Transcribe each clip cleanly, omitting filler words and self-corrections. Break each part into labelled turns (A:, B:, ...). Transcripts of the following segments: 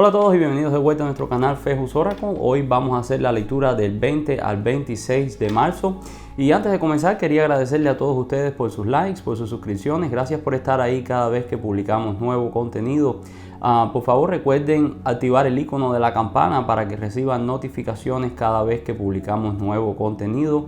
A: Hola a todos y bienvenidos de vuelta a nuestro canal Fejus Oracle. Hoy vamos a hacer la lectura del 20 al 26 de marzo. Y antes de comenzar quería agradecerle a todos ustedes por sus likes, por sus suscripciones. Gracias por estar ahí cada vez que publicamos nuevo contenido. Por favor recuerden activar el icono de la campana para que reciban notificaciones cada vez que publicamos nuevo contenido.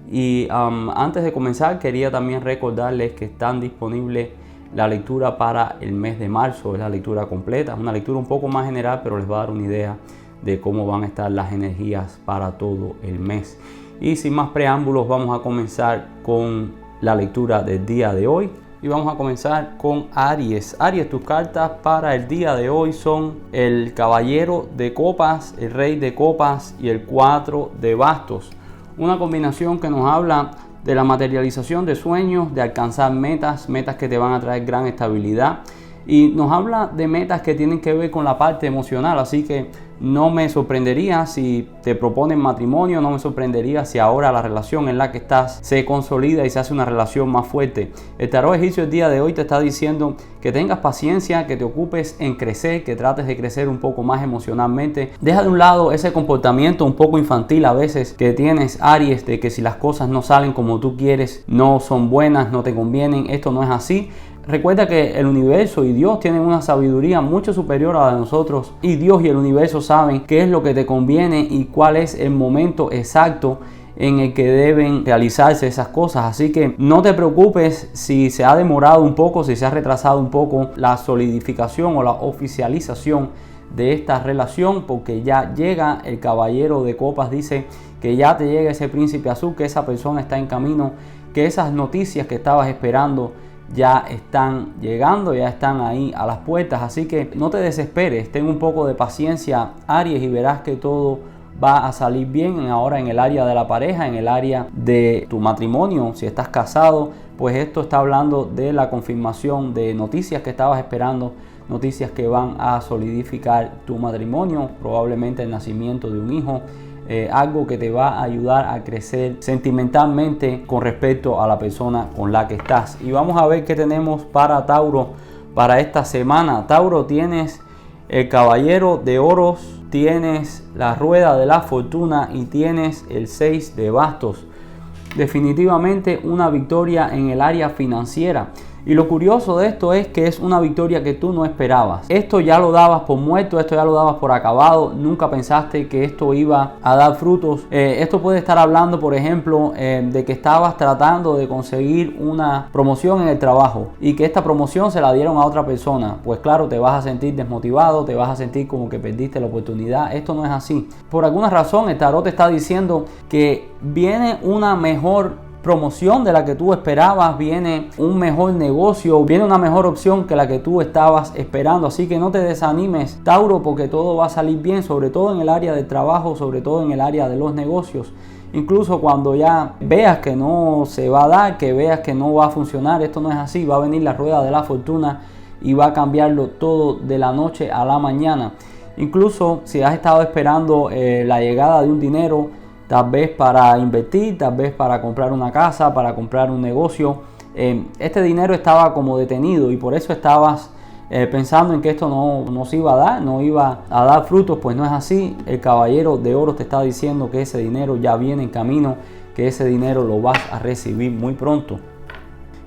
A: Y antes de comenzar quería también recordarles que están disponibles la lectura para el mes de marzo. Es la lectura completa, es una lectura un poco más general, pero les va a dar una idea de cómo van a estar las energías para todo el mes. Y sin más preámbulos, vamos a comenzar con la lectura del día de hoy. Y vamos a comenzar con Aries. Aries, tus cartas para el día de hoy son el Caballero de Copas, el Rey de Copas y el 4 de Bastos. Una combinación que nos habla de la materialización de sueños, de alcanzar metas que te van a traer gran estabilidad. Y nos habla de metas que tienen que ver con la parte emocional, así que no me sorprendería si te proponen matrimonio, no me sorprendería si ahora la relación en la que estás se consolida y se hace una relación más fuerte. El tarot egipcio el día de hoy te está diciendo que tengas paciencia, que te ocupes en crecer, que trates de crecer un poco más emocionalmente. Deja de un lado ese comportamiento un poco infantil a veces que tienes, Aries, de que si las cosas no salen como tú quieres, no son buenas, no te convienen. Esto no es así. Recuerda que el universo y Dios tienen una sabiduría mucho superior a la de nosotros, y Dios y el universo saben qué es lo que te conviene y cuál es el momento exacto en el que deben realizarse esas cosas. Así que no te preocupes si se ha demorado un poco, si se ha retrasado un poco la solidificación o la oficialización de esta relación, porque ya llega el Caballero de Copas. Dice que ya te llega ese príncipe azul, que esa persona está en camino, que esas noticias que estabas esperando ya están llegando, ya están ahí a las puertas. Así que no te desesperes, ten un poco de paciencia, Aries, y verás que todo va a salir bien ahora en el área de la pareja, en el área de tu matrimonio. Si estás casado, pues esto está hablando de la confirmación de noticias que estabas esperando, noticias que van a solidificar tu matrimonio, probablemente el nacimiento de un hijo. Algo que te va a ayudar a crecer sentimentalmente con respecto a la persona con la que estás. Y vamos a ver qué tenemos para Tauro para esta semana. Tauro, tienes el Caballero de Oros, tienes la Rueda de la Fortuna y tienes el 6 de Bastos. Definitivamente una victoria en el área financiera. Y lo curioso de esto es que es una victoria que tú no esperabas. Esto ya lo dabas por muerto, esto ya lo dabas por acabado. Nunca pensaste que esto iba a dar frutos. Esto puede estar hablando, por ejemplo, de que estabas tratando de conseguir una promoción en el trabajo y que esta promoción se la dieron a otra persona. Pues claro, te vas a sentir desmotivado, te vas a sentir como que perdiste la oportunidad. Esto no es así. Por alguna razón el tarot te está diciendo que viene una mejor promoción de la que tú esperabas, viene un mejor negocio, viene una mejor opción que la que tú estabas esperando. Así que no te desanimes, Tauro, porque todo va a salir bien, sobre todo en el área del trabajo, sobre todo en el área de los negocios. Incluso cuando ya veas que no se va a dar, que veas que no va a funcionar, esto no es así, va a venir la Rueda de la Fortuna y va a cambiarlo todo de la noche a la mañana. Incluso si has estado esperando la llegada de un dinero, tal vez para invertir, tal vez para comprar una casa, para comprar un negocio, este dinero estaba como detenido y por eso estabas pensando en que esto no se iba a dar, no iba a dar frutos. Pues no es así. El Caballero de Oro te está diciendo que ese dinero ya viene en camino, que ese dinero lo vas a recibir muy pronto.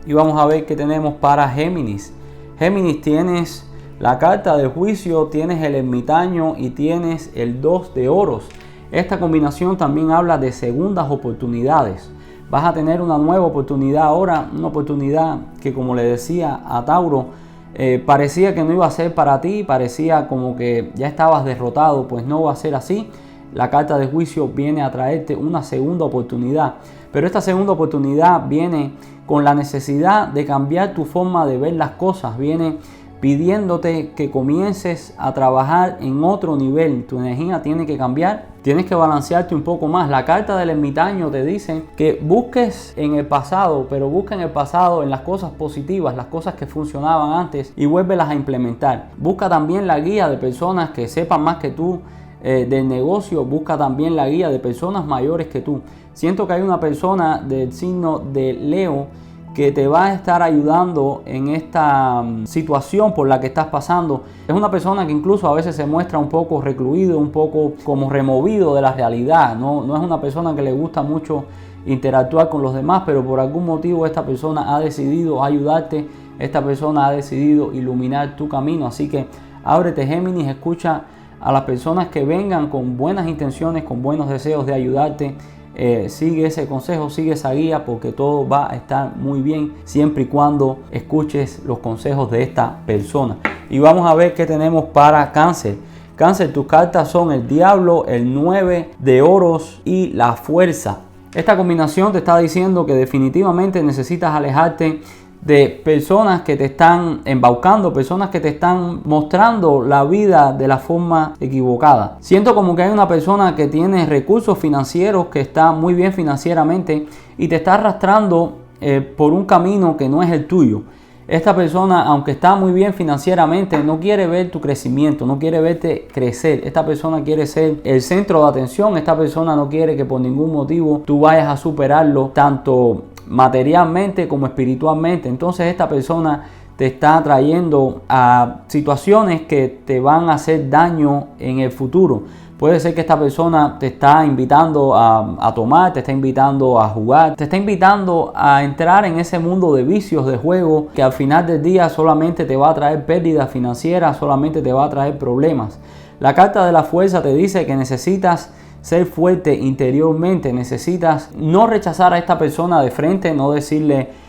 A: Y vamos a ver qué tenemos para Géminis. Géminis, tienes la carta del juicio, tienes el ermitaño y tienes el 2 de oros. Esta combinación también habla de segundas oportunidades. Vas a tener una nueva oportunidad ahora, una oportunidad que, como le decía a Tauro, parecía que no iba a ser para ti, parecía como que ya estabas derrotado. Pues no va a ser así. La carta de juicio viene a traerte una segunda oportunidad, pero esta segunda oportunidad viene con la necesidad de cambiar tu forma de ver las cosas, viene pidiéndote que comiences a trabajar en otro nivel. Tu energía tiene que cambiar, tienes que balancearte un poco más. La carta del ermitaño te dice que busques en el pasado, pero busca en el pasado en las cosas positivas, las cosas que funcionaban antes, y vuélvelas a implementar. Busca también la guía de personas que sepan más que tú del negocio. Busca también la guía de personas mayores que tú. Siento que hay una persona del signo de Leo que te va a estar ayudando en esta situación por la que estás pasando. Es una persona que incluso a veces se muestra un poco recluido, un poco como removido de la realidad. No es una persona que le gusta mucho interactuar con los demás, pero por algún motivo esta persona ha decidido ayudarte, esta persona ha decidido iluminar tu camino. Así que ábrete, Géminis, escucha a las personas que vengan con buenas intenciones, con buenos deseos de ayudarte. Sigue ese consejo, sigue esa guía, porque todo va a estar muy bien siempre y cuando escuches los consejos de esta persona. Y vamos a ver qué tenemos para Cáncer. Cáncer, tus cartas son el Diablo, el 9 de oros y la Fuerza. Esta combinación te está diciendo que definitivamente necesitas alejarte de personas que te están embaucando, personas que te están mostrando la vida de la forma equivocada. Siento como que hay una persona que tiene recursos financieros, que está muy bien financieramente y te está arrastrando por un camino que no es el tuyo. Esta persona, aunque está muy bien financieramente, no quiere ver tu crecimiento, no quiere verte crecer. Esta persona quiere ser el centro de atención. Esta persona no quiere que por ningún motivo tú vayas a superarlo, tanto materialmente como espiritualmente. Entonces esta persona te está trayendo a situaciones que te van a hacer daño en el futuro. Puede ser que esta persona te está invitando a tomar, te está invitando a jugar, te está invitando a entrar en ese mundo de vicios, de juego, que al final del día solamente te va a traer pérdidas financieras, solamente te va a traer problemas. La carta de la Fuerza te dice que necesitas ser fuerte interiormente, necesitas no rechazar a esta persona de frente, no decirle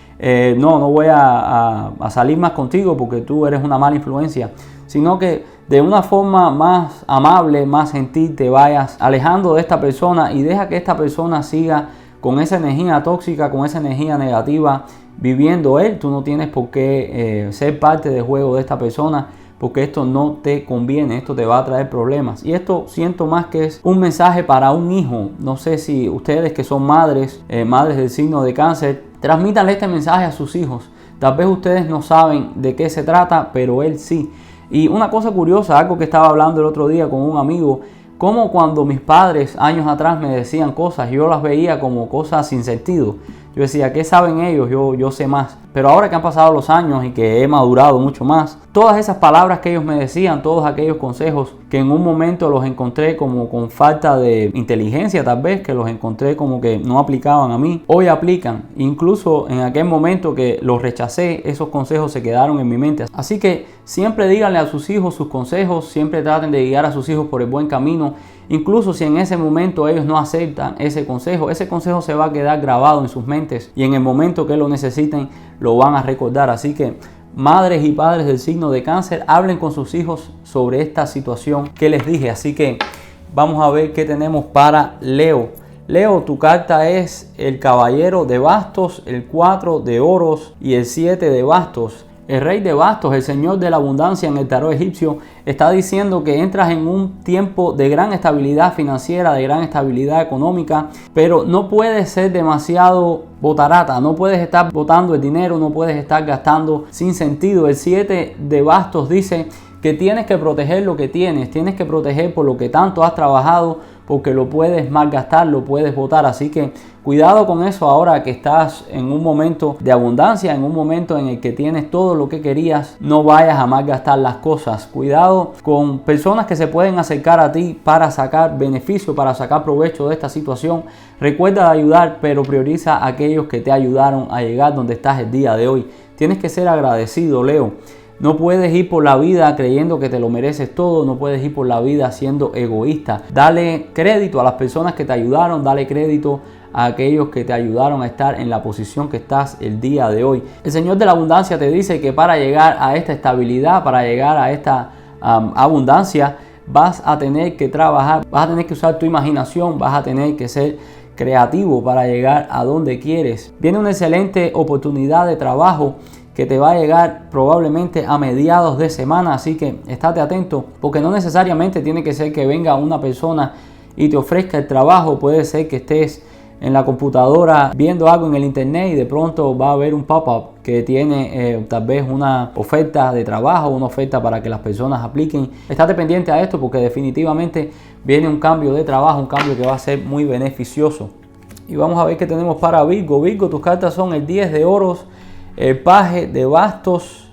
A: no voy a salir más contigo porque tú eres una mala influencia, sino que de una forma más amable, más gentil, te vayas alejando de esta persona y deja que esta persona siga con esa energía tóxica, con esa energía negativa viviendo él. Tú no tienes por qué ser parte del juego de esta persona, porque esto no te conviene, esto te va a traer problemas. Y esto siento más que es un mensaje para un hijo. No sé si ustedes que son madres, madres del signo de Cáncer, transmítanle este mensaje a sus hijos. Tal vez ustedes no saben de qué se trata, pero él sí. Y una cosa curiosa, algo que estaba hablando el otro día con un amigo, como cuando mis padres años atrás me decían cosas, yo las veía como cosas sin sentido. Yo decía, ¿qué saben ellos? Yo sé más. Pero ahora que han pasado los años y que he madurado mucho más, todas esas palabras que ellos me decían, todos aquellos consejos que en un momento los encontré como con falta de inteligencia, tal vez, que los encontré como que no aplicaban a mí, hoy aplican. Incluso en aquel momento que los rechacé, esos consejos se quedaron en mi mente. Así que siempre díganle a sus hijos sus consejos, siempre traten de guiar a sus hijos por el buen camino. Incluso si en ese momento ellos no aceptan ese consejo se va a quedar grabado en sus mentes y en el momento que lo necesiten lo van a recordar. Así que madres y padres del signo de Cáncer, hablen con sus hijos sobre esta situación que les dije. Así que vamos a ver qué tenemos para Leo. Leo, tu carta es el Caballero de Bastos, el 4 de Oros y el 7 de Bastos. El Rey de Bastos, el Señor de la Abundancia en el tarot egipcio, está diciendo que entras en un tiempo de gran estabilidad financiera, de gran estabilidad económica, pero no puedes ser demasiado botarata, no puedes estar botando el dinero, no puedes estar gastando sin sentido. El 7 de Bastos dice que tienes que proteger lo que tienes que proteger por lo que tanto has trabajado, porque lo puedes malgastar, lo puedes botar. Así que cuidado con eso ahora que estás en un momento de abundancia, en un momento en el que tienes todo lo que querías. No vayas a malgastar las cosas. Cuidado con personas que se pueden acercar a ti para sacar beneficio, para sacar provecho de esta situación. Recuerda ayudar, pero prioriza a aquellos que te ayudaron a llegar donde estás el día de hoy. Tienes que ser agradecido, Leo. No puedes ir por la vida creyendo que te lo mereces todo, no puedes ir por la vida siendo egoísta. Dale crédito a las personas que te ayudaron, dale crédito a aquellos que te ayudaron a estar en la posición que estás el día de hoy. El Señor de la Abundancia te dice que para llegar a esta estabilidad, para llegar a esta abundancia, vas a tener que trabajar, vas a tener que usar tu imaginación, vas a tener que ser creativo para llegar a donde quieres. Viene una excelente oportunidad de trabajo que te va a llegar probablemente a mediados de semana, así que estate atento, porque no necesariamente tiene que ser que venga una persona y te ofrezca el trabajo. Puede ser que estés en la computadora viendo algo en el internet y de pronto va a haber un pop-up que tiene tal vez una oferta de trabajo, una oferta para que las personas apliquen. Estate pendiente a esto porque definitivamente viene un cambio de trabajo, un cambio que va a ser muy beneficioso. Y vamos a ver qué tenemos para Virgo. Virgo, tus cartas son el 10 de oros, el paje de bastos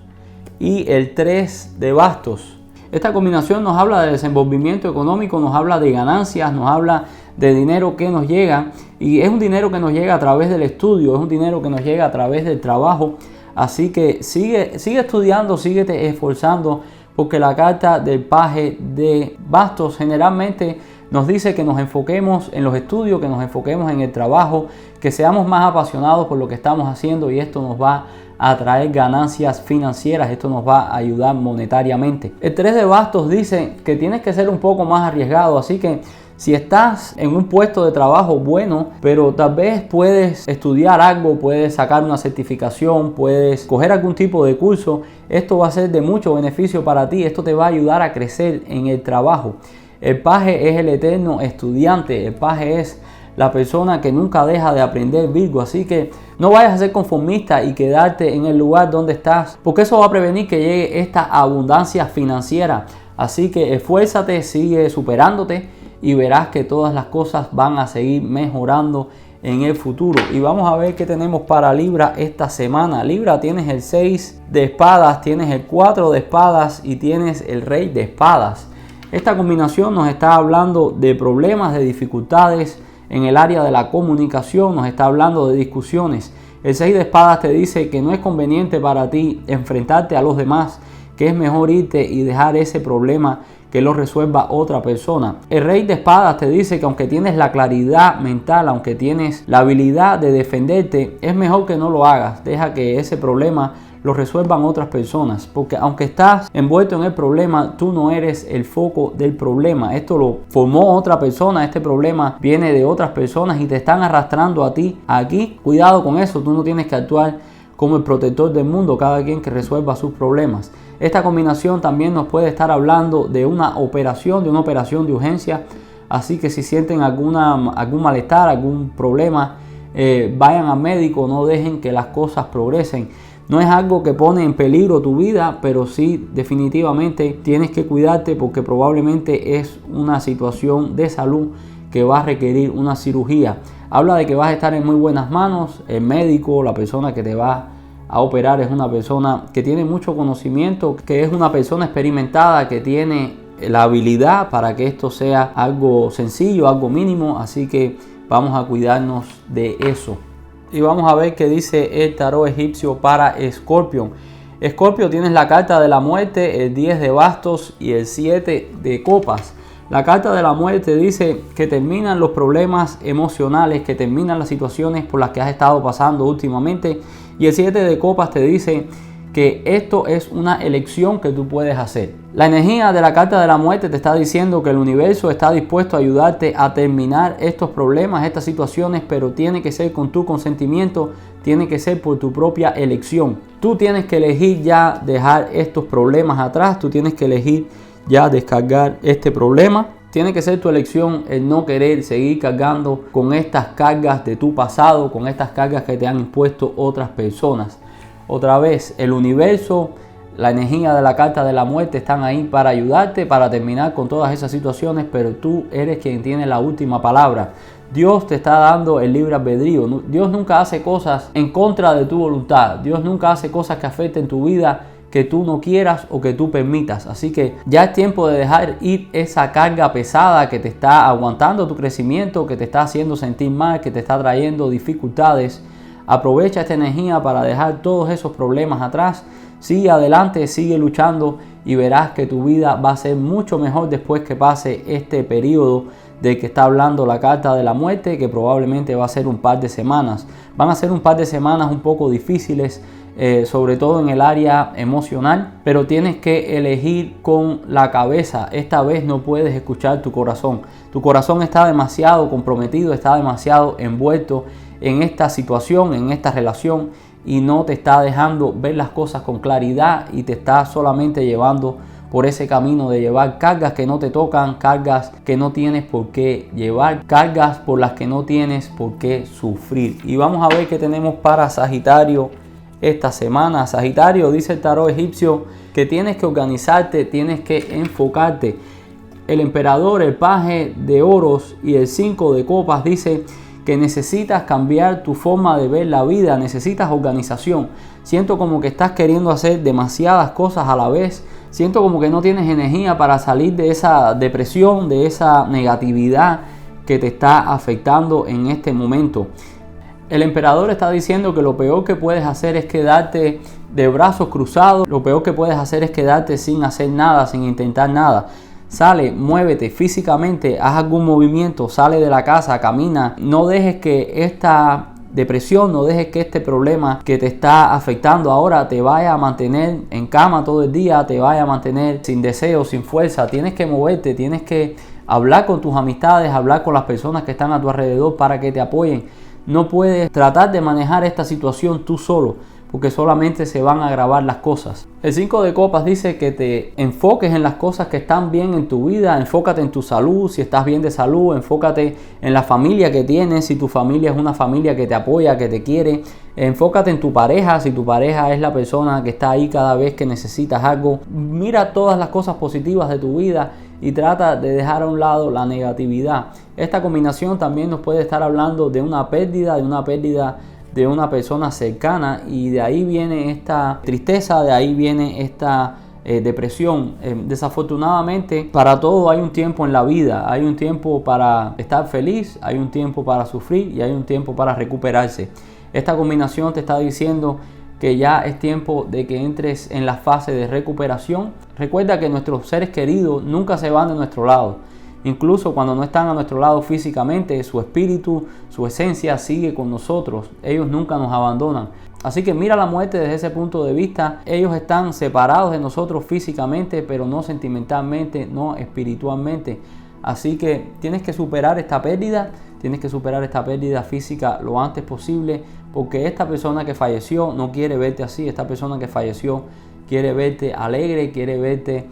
A: y el 3 de bastos. Esta combinación nos habla de desenvolvimiento económico, nos habla de ganancias, nos habla de dinero que nos llega. Y es un dinero que nos llega a través del estudio, es un dinero que nos llega a través del trabajo. Así que sigue estudiando, síguete esforzando, porque la carta del paje de bastos generalmente nos dice que nos enfoquemos en los estudios, que nos enfoquemos en el trabajo, que seamos más apasionados por lo que estamos haciendo, y esto nos va a traer ganancias financieras, esto nos va a ayudar monetariamente. El 3 de bastos dice que tienes que ser un poco más arriesgado, así que si estás en un puesto de trabajo bueno, pero tal vez puedes estudiar algo, puedes sacar una certificación, puedes coger algún tipo de curso, esto va a ser de mucho beneficio para ti, esto te va a ayudar a crecer en el trabajo. El paje es el eterno estudiante, el paje es la persona que nunca deja de aprender, Virgo, así que no vayas a ser conformista y quedarte en el lugar donde estás, porque eso va a prevenir que llegue esta abundancia financiera. Así que esfuérzate, sigue superándote y verás que todas las cosas van a seguir mejorando en el futuro. Y vamos a ver qué tenemos para Libra esta semana. Libra, tienes el 6 de espadas, tienes el 4 de espadas y tienes el rey de espadas. Esta combinación nos está hablando de problemas, de dificultades en el área de la comunicación, nos está hablando de discusiones. El 6 de espadas te dice que no es conveniente para ti enfrentarte a los demás, que es mejor irte y dejar ese problema que lo resuelva otra persona. El rey de espadas te dice que aunque tienes la claridad mental, aunque tienes la habilidad de defenderte, es mejor que no lo hagas. Deja que ese problema lo resuelvan otras personas, porque aunque estás envuelto en el problema, tú no eres el foco del problema. Esto lo formó otra persona, este problema viene de otras personas y te están arrastrando a ti aquí. Cuidado con eso, tú no tienes que actuar como el protector del mundo, cada quien que resuelva sus problemas. Esta combinación también nos puede estar hablando de una operación de urgencia, así que si sienten algún malestar, algún problema, vayan al médico, no dejen que las cosas progresen. No es algo que pone en peligro tu vida, pero sí definitivamente tienes que cuidarte porque probablemente es una situación de salud que va a requerir una cirugía. Habla de que vas a estar en muy buenas manos. El médico, la persona que te va a operar es una persona que tiene mucho conocimiento, que es una persona experimentada, que tiene la habilidad para que esto sea algo sencillo, algo mínimo. Así que vamos a cuidarnos de eso. Y vamos a ver qué dice el tarot egipcio para Escorpio. Escorpio, tienes la carta de la muerte, el 10 de bastos y el 7 de copas. La carta de la muerte dice que terminan los problemas emocionales, que terminan las situaciones por las que has estado pasando últimamente. Y el 7 de copas te dice que esto es una elección que tú puedes hacer. La energía de la carta de la muerte te está diciendo que el universo está dispuesto a ayudarte a terminar estos problemas, estas situaciones, pero tiene que ser con tu consentimiento, tiene que ser por tu propia elección. Tú tienes que elegir ya dejar estos problemas atrás, tú tienes que elegir ya descargar este problema. Tiene que ser tu elección el no querer seguir cargando con estas cargas de tu pasado, con estas cargas que te han impuesto otras personas. Otra vez, el universo, la energía de la carta de la muerte están ahí para ayudarte, para terminar con todas esas situaciones, pero tú eres quien tiene la última palabra. Dios te está dando el libre albedrío. Dios nunca hace cosas en contra de tu voluntad. Dios nunca hace cosas que afecten tu vida que tú no quieras o que tú permitas. Así que ya es tiempo de dejar ir esa carga pesada que te está aguantando tu crecimiento, que te está haciendo sentir mal, que te está trayendo dificultades. Aprovecha esta energía para dejar todos esos problemas atrás. Sigue adelante, sigue luchando y verás que tu vida va a ser mucho mejor después que pase este periodo de que está hablando la carta de la muerte, que probablemente va a ser un par de semanas. Van a ser un par de semanas un poco difíciles, sobre todo en el área emocional, pero tienes que elegir con la cabeza. Esta vez no puedes escuchar tu corazón. Tu corazón está demasiado comprometido, está demasiado envuelto en esta situación, en esta relación, y no te está dejando ver las cosas con claridad y te está solamente llevando por ese camino de llevar cargas que no te tocan, cargas que no tienes por qué llevar, cargas por las que no tienes por qué sufrir. Y vamos a ver qué tenemos para Sagitario esta semana. Sagitario, dice el tarot egipcio que tienes que organizarte, tienes que enfocarte. El emperador, el paje de oros y el 5 de copas dice que necesitas cambiar tu forma de ver la vida, necesitas organización. Siento como que estás queriendo hacer demasiadas cosas a la vez. Siento como que no tienes energía para salir de esa depresión, de esa negatividad que te está afectando en este momento. El emperador está diciendo que lo peor que puedes hacer es quedarte de brazos cruzados. Lo peor que puedes hacer es quedarte sin hacer nada, sin intentar nada. Sale, muévete físicamente, haz algún movimiento, sale de la casa, camina. No dejes que esta depresión, no dejes que este problema que te está afectando ahora te vaya a mantener en cama todo el día, te vaya a mantener sin deseo, sin fuerza. Tienes que moverte, tienes que hablar con tus amistades, hablar con las personas que están a tu alrededor para que te apoyen. No puedes tratar de manejar esta situación tú solo, porque solamente se van a agravar las cosas. El 5 de copas dice que te enfoques en las cosas que están bien en tu vida. Enfócate en tu salud, si estás bien de salud. Enfócate en la familia que tienes, si tu familia es una familia que te apoya, que te quiere. Enfócate en tu pareja, si tu pareja es la persona que está ahí cada vez que necesitas algo. Mira todas las cosas positivas de tu vida y trata de dejar a un lado la negatividad. Esta combinación también nos puede estar hablando de una pérdida de una persona cercana, y de ahí viene esta tristeza, de ahí viene esta depresión. Desafortunadamente, para todo hay un tiempo en la vida. Hay un tiempo para estar feliz, hay un tiempo para sufrir y hay un tiempo para recuperarse. Esta combinación te está diciendo que ya es tiempo de que entres en la fase de recuperación. Recuerda que nuestros seres queridos nunca se van de nuestro lado. Incluso cuando no están a nuestro lado físicamente, su espíritu, su esencia sigue con nosotros. Ellos nunca nos abandonan. Así que mira la muerte desde ese punto de vista. Ellos están separados de nosotros físicamente, pero no sentimentalmente, no espiritualmente. Así que tienes que superar esta pérdida. Tienes que superar esta pérdida física lo antes posible, porque esta persona que falleció no quiere verte así. Esta persona que falleció quiere verte alegre, quiere verte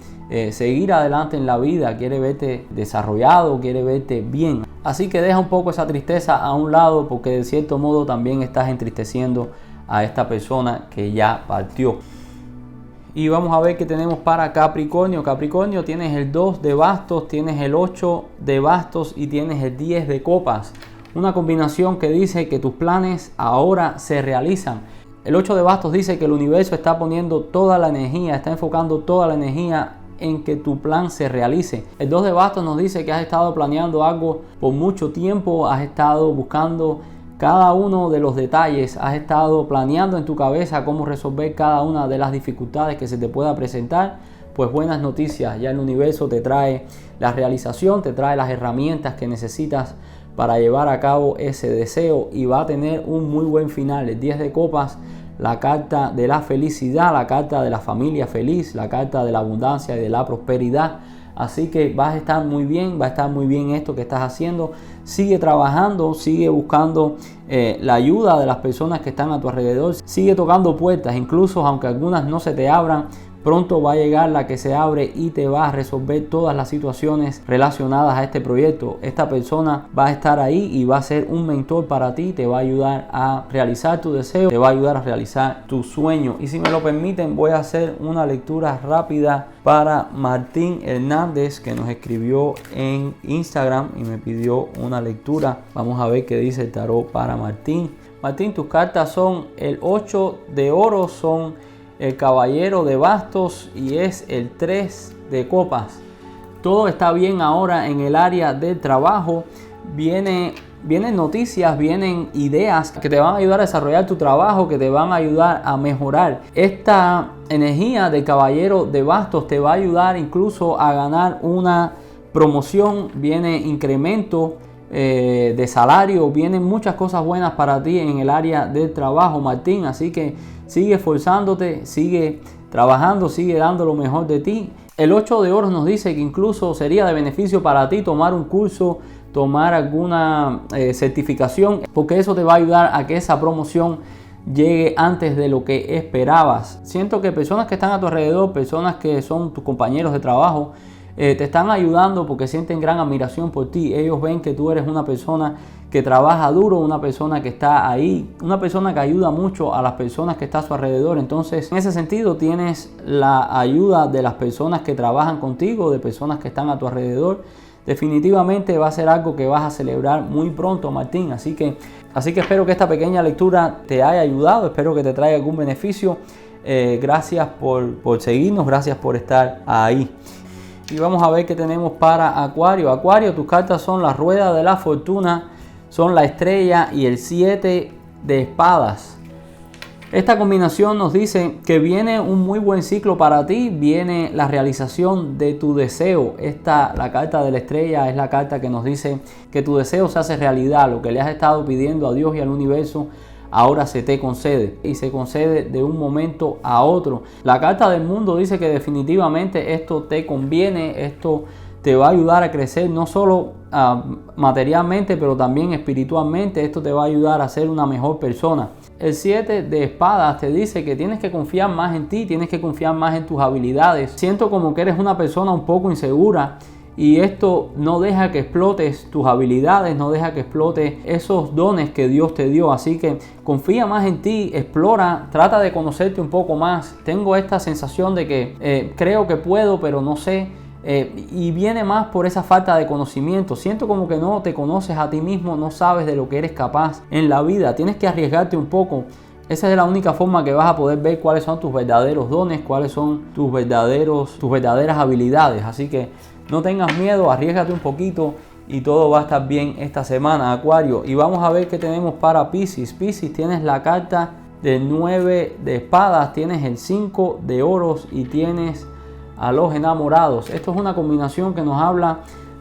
A: seguir adelante en la vida, quiere verte desarrollado, quiere verte bien. Así que deja un poco esa tristeza a un lado, porque de cierto modo también estás entristeciendo a esta persona que ya partió. Y vamos a ver qué tenemos para Capricornio. Capricornio, tienes el 2 de bastos, tienes el 8 de bastos y tienes el 10 de copas. Una combinación que dice que tus planes ahora se realizan. El 8 de bastos dice que el universo está poniendo toda la energía, está enfocando toda la energía en que tu plan se realice. El 2 de bastos nos dice que has estado planeando algo por mucho tiempo, has estado buscando cada uno de los detalles, has estado planeando en tu cabeza cómo resolver cada una de las dificultades que se te pueda presentar. Pues buenas noticias, ya el universo te trae la realización, te trae las herramientas que necesitas para llevar a cabo ese deseo, y va a tener un muy buen final. El 10 de copas, la carta de la felicidad, la carta de la familia feliz, la carta de la abundancia y de la prosperidad. Así que vas a estar muy bien, va a estar muy bien esto que estás haciendo. Sigue trabajando, sigue buscando la ayuda de las personas que están a tu alrededor. Sigue tocando puertas, incluso aunque algunas no se te abran. Pronto va a llegar la que se abre y te va a resolver todas las situaciones relacionadas a este proyecto. Esta persona va a estar ahí y va a ser un mentor para ti. Te va a ayudar a realizar tu deseo, te va a ayudar a realizar tu sueño. Y si me lo permiten, voy a hacer una lectura rápida para Martín Hernández, que nos escribió en Instagram y me pidió una lectura. Vamos a ver qué dice el tarot para Martín. Martín, tus cartas son el 8 de oro, son el caballero de bastos y es el 3 de copas. Todo está bien ahora en el área del trabajo. Vienen noticias, vienen ideas que te van a ayudar a desarrollar tu trabajo, que te van a ayudar a mejorar. Esta energía del caballero de bastos te va a ayudar incluso a ganar una promoción. Viene incremento de salario, vienen muchas cosas buenas para ti en el área del trabajo, Martín. Así que sigue esforzándote, sigue trabajando, sigue dando lo mejor de ti. El 8 de oros nos dice que incluso sería de beneficio para ti tomar un curso, tomar alguna certificación, porque eso te va a ayudar a que esa promoción llegue antes de lo que esperabas. Siento que personas que están a tu alrededor, personas que son tus compañeros de trabajo, te están ayudando porque sienten gran admiración por ti. Ellos ven que tú eres una persona que trabaja duro, una persona que está ahí, una persona que ayuda mucho a las personas que están a su alrededor. Entonces, en ese sentido, tienes la ayuda de las personas que trabajan contigo, de personas que están a tu alrededor. definitivamente va a ser algo que vas a celebrar muy pronto, Martín. Así que espero que esta pequeña lectura te haya ayudado, espero que te traiga algún beneficio. Gracias por seguirnos, gracias por estar ahí. Y vamos a ver qué tenemos para Acuario. Acuario, tus cartas son la rueda de la fortuna, son la estrella y el 7 de espadas. Esta combinación nos dice que viene un muy buen ciclo para ti, viene la realización de tu deseo. La carta de la estrella es la carta que nos dice que tu deseo se hace realidad, lo que le has estado pidiendo a Dios y al universo ahora se te concede y se concede de un momento a otro. La carta del mundo dice que definitivamente esto te conviene, esto te va a ayudar a crecer no solo materialmente, pero también espiritualmente. Esto te va a ayudar a ser una mejor persona. El 7 de espadas te dice que tienes que confiar más en ti, tienes que confiar más en tus habilidades. Siento como que eres una persona un poco insegura y esto no deja que explotes tus habilidades, no deja que explotes esos dones que Dios te dio. Así que confía más en ti, explora, trata de conocerte un poco más. Tengo esta sensación de que creo que puedo, pero no sé. Y viene más por esa falta de conocimiento. Siento como que no te conoces a ti mismo, no sabes de lo que eres capaz en la vida. Tienes que arriesgarte un poco. Esa es la única forma que vas a poder ver cuáles son tus verdaderos dones, cuáles son tus verdaderas habilidades. Así que no tengas miedo, arriésgate un poquito y todo va a estar bien esta semana, Acuario. Y vamos a ver qué tenemos para Piscis. Piscis, tienes la carta del 9 de espadas, tienes el 5 de oros y tienes a los enamorados. Esto es una combinación que nos habla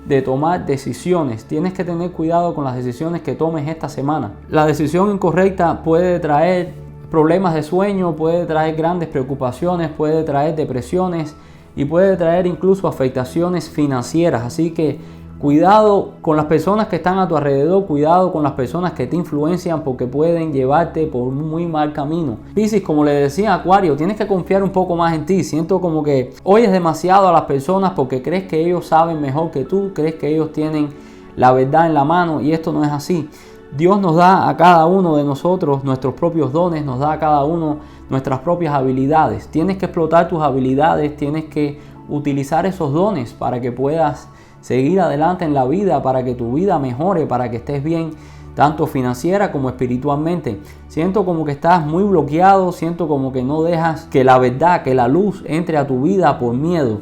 A: de tomar decisiones. Tienes que tener cuidado con las decisiones que tomes esta semana. La decisión incorrecta puede traer problemas de sueño, puede traer grandes preocupaciones, puede traer depresiones y puede traer incluso afectaciones financieras. Así que cuidado con las personas que están a tu alrededor, cuidado con las personas que te influencian porque pueden llevarte por un muy mal camino. Piscis, como le decía a Acuario, tienes que confiar un poco más en ti. Siento como que oyes demasiado a las personas porque crees que ellos saben mejor que tú, crees que ellos tienen la verdad en la mano y esto no es así. Dios nos da a cada uno de nosotros nuestros propios dones, nos da a cada uno nuestras propias habilidades. Tienes que explotar tus habilidades, tienes que utilizar esos dones para que puedas seguir adelante en la vida, para que tu vida mejore, para que estés bien, tanto financiera como espiritualmente. Siento como que estás muy bloqueado, siento como que no dejas que la verdad, que la luz entre a tu vida por miedo.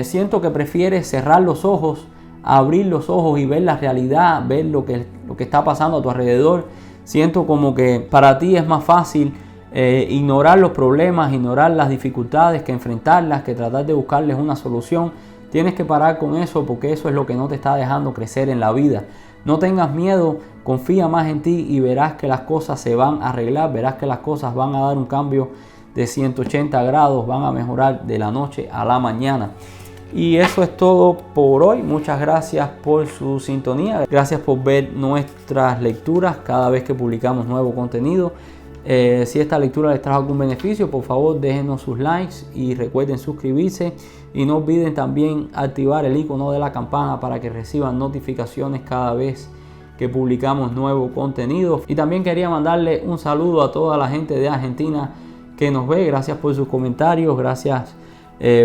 A: Siento que prefieres cerrar los ojos, abrir los ojos y ver la realidad, ver lo que está pasando a tu alrededor. Siento como que para ti es más fácil ignorar los problemas, ignorar las dificultades que enfrentarlas, que tratar de buscarles una solución. Tienes que parar con eso porque eso es lo que no te está dejando crecer en la vida. No tengas miedo, confía más en ti y verás que las cosas se van a arreglar, verás que las cosas van a dar un cambio de 180 grados, van a mejorar de la noche a la mañana. Y eso es todo por hoy. Muchas gracias por su sintonía. Gracias por ver nuestras lecturas cada vez que publicamos nuevo contenido. Si esta lectura les trajo algún beneficio, por favor déjenos sus likes y recuerden suscribirse. Y no olviden también activar el icono de la campana para que reciban notificaciones cada vez que publicamos nuevo contenido. Y también quería mandarle un saludo a toda la gente de Argentina que nos ve. Gracias por sus comentarios, gracias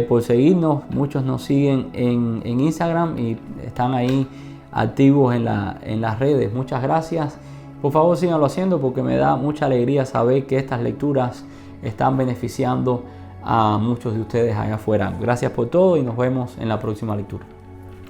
A: por seguirnos. Muchos nos siguen en Instagram y están ahí activos en las redes. Muchas gracias. Por favor síganlo haciendo porque me da mucha alegría saber que estas lecturas están beneficiando a muchos de ustedes allá afuera. Gracias por todo y nos vemos en la próxima lectura.